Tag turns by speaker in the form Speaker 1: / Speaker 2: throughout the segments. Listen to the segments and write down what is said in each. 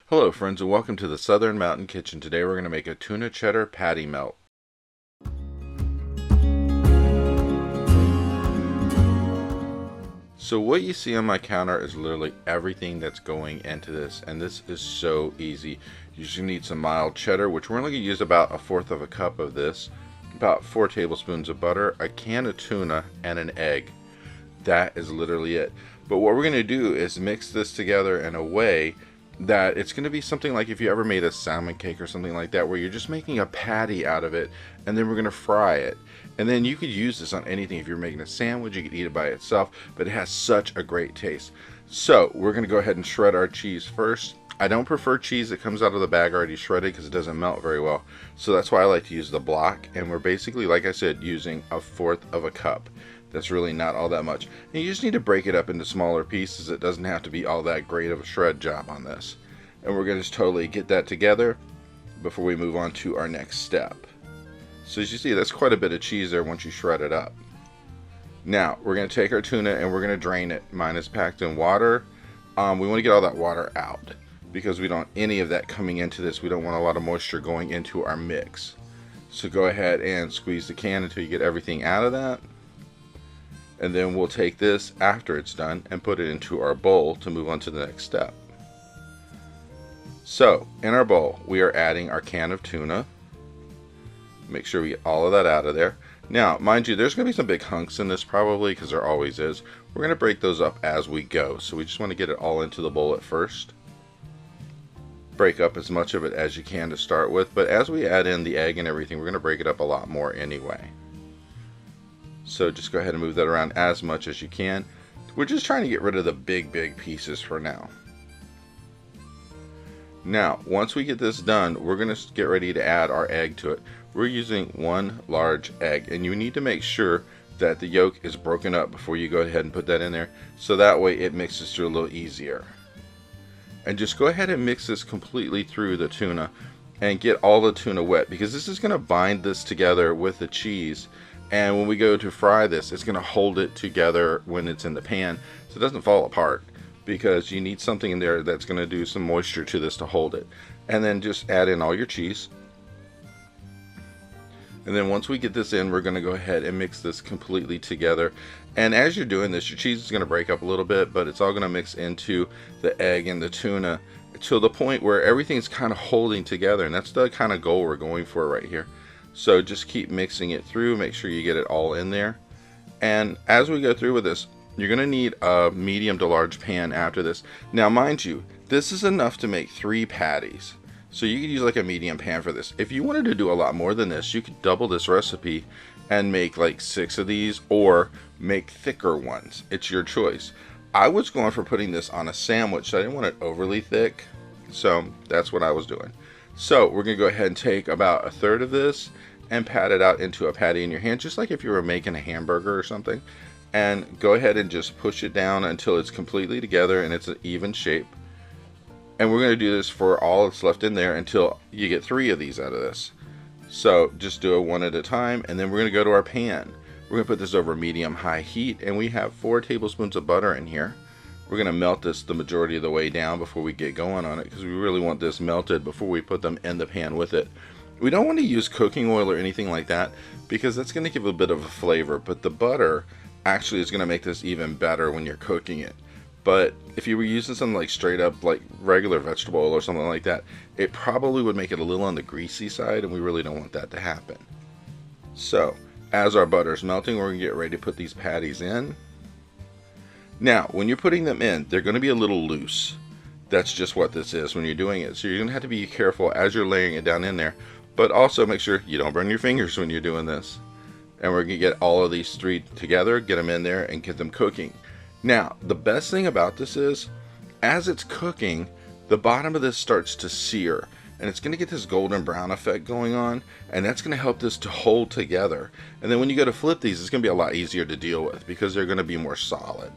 Speaker 1: Hello friends and welcome to the Southern Mountain Kitchen. Today we're going to make a tuna cheddar patty melt. So what you see on my counter is literally everything that's going into this, and this is so easy. You just need some mild cheddar, which we're only going to use about 1/4 of a cup of this, about 4 tablespoons of butter, a can of tuna, and an egg. That is literally it. But what we're going to do is mix this together in a way that it's going to be something like if you ever made a salmon cake or something like that, where you're just making a patty out of it, and then we're going to fry it. And then you could use this on anything. If you're making a sandwich, you could eat it by itself, but it has such a great taste. So we're going to go ahead and shred our cheese first. I don't prefer cheese that comes out of the bag already shredded because it doesn't melt very well. So that's why I like to use the block, and we're basically, like I said, using 1/4 of a cup. That's really not all that much. And you just need to break it up into smaller pieces. It doesn't have to be all that great of a shred job on this. And we're going to just totally get that together before we move on to our next step. So as you see, that's quite a bit of cheese there once you shred it up. Now, we're going to take our tuna and we're going to drain it. Mine is packed in water. We want to get all that water out because we don't want any of that coming into this. We don't want a lot of moisture going into our mix. So go ahead and squeeze the can until you get everything out of that. And then we'll take this after it's done and put it into our bowl to move on to the next step. So in our bowl we are adding our can of tuna. Make sure we get all of that out of there. Now mind you, there's going to be some big hunks in this probably, because there always is. We're going to break those up as we go, so we just want to get it all into the bowl at first. Break up as much of it as you can to start with, but as we add in the egg and everything, we're going to break it up a lot more anyway. So just go ahead and move that around as much as you can. We're just trying to get rid of the big pieces for now. Now, once we get this done, we're going to get ready to add our egg to it. We're using 1 large egg, and you need to make sure that the yolk is broken up before you go ahead and put that in there, so that way it mixes through a little easier. And just go ahead and mix this completely through the tuna and get all the tuna wet, because this is going to bind this together with the cheese. And when we go to fry this, it's going to hold it together when it's in the pan so it doesn't fall apart, because you need something in there that's going to do some moisture to this to hold it. And then just add in all your cheese. And then once we get this in, we're going to go ahead and mix this completely together. And as you're doing this, your cheese is going to break up a little bit, but it's all going to mix into the egg and the tuna to the point where everything's kind of holding together. And that's the kind of goal we're going for right here. So just keep mixing it through, make sure you get it all in there. And as we go through with this, you're going to need a medium to large pan after this. Now mind you, this is enough to make 3 patties. So you could use like a medium pan for this. If you wanted to do a lot more than this, you could double this recipe and make like 6 of these, or make thicker ones. It's your choice. I was going for putting this on a sandwich, so I didn't want it overly thick. So that's what I was doing. So we're going to go ahead and take about 1/3 of this and pat it out into a patty in your hand, just like if you were making a hamburger or something. And go ahead and just push it down until it's completely together and it's an even shape. And we're going to do this for all that's left in there until you get 3 of these out of this. So just do it one at a time, and then we're going to go to our pan. We're going to put this over medium-high heat, and we have 4 tablespoons of butter in here. We're going to melt this the majority of the way down before we get going on it, because we really want this melted before we put them in the pan with it. We don't want to use cooking oil or anything like that, because that's going to give a bit of a flavor, but the butter actually is going to make this even better when you're cooking it. But if you were using something like straight up like regular vegetable oil or something like that, it probably would make it a little on the greasy side, and we really don't want that to happen. So as our butter's melting, we're going to get ready to put these patties in. Now when you're putting them in, they're going to be a little loose. That's just what this is when you're doing it. So you're going to have to be careful as you're laying it down in there, but also make sure you don't burn your fingers when you're doing this. And we're going to get all of these 3 together, get them in there, and get them cooking. Now, the best thing about this is, as it's cooking, the bottom of this starts to sear, and it's going to get this golden brown effect going on, and that's going to help this to hold together. And then when you go to flip these, it's going to be a lot easier to deal with because they're going to be more solid.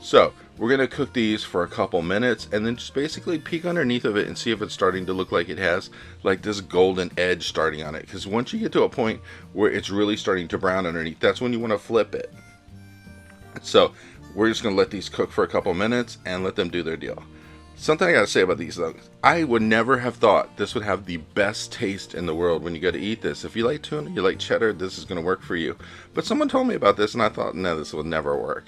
Speaker 1: So we're going to cook these for a couple minutes, and then just basically peek underneath of it and see if it's starting to look like it has like this golden edge starting on it. Because once you get to a point where it's really starting to brown underneath, that's when you want to flip it. So we're just going to let these cook for a couple minutes and let them do their deal. Something I gotta say about these though, I would never have thought this would have the best taste in the world when you go to eat this. If you like tuna, you like cheddar, this is gonna work for you. But someone told me about this and I thought, no, this will never work.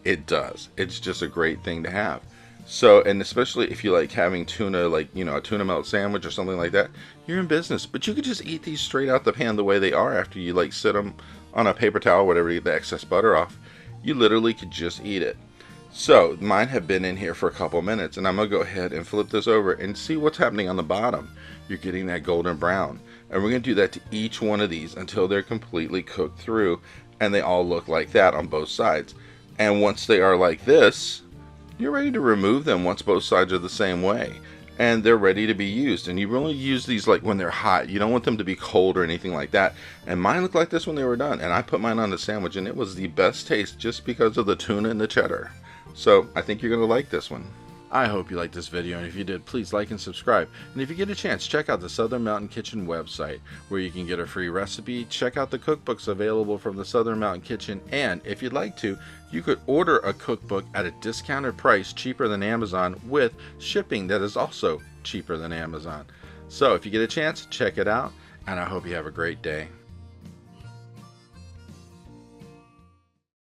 Speaker 1: It does. It's just a great thing to have. So, and especially if you like having tuna, like, you know, a tuna melt sandwich or something like that, you're in business. But you could just eat these straight out the pan the way they are after you like sit them on a paper towel, whatever, to get the excess butter off. You literally could just eat it. So mine have been in here for a couple minutes, and I'm gonna go ahead and flip this over and see what's happening on the bottom. You're getting that golden brown, and we're gonna do that to each one of these until they're completely cooked through and they all look like that on both sides. And once they are like this, you're ready to remove them once both sides are the same way and they're ready to be used. And you only use these like when they're hot. You don't want them to be cold or anything like that. And mine looked like this when they were done, and I put mine on the sandwich and it was the best taste just because of the tuna and the cheddar. So I think you're going to like this one. I hope you liked this video, and if you did, please like and subscribe. And if you get a chance, check out the Southern Mountain Kitchen website where you can get a free recipe, check out the cookbooks available from the Southern Mountain Kitchen, and if you'd like to, you could order a cookbook at a discounted price cheaper than Amazon with shipping that is also cheaper than Amazon. So if you get a chance, check it out, and I hope you have a great day.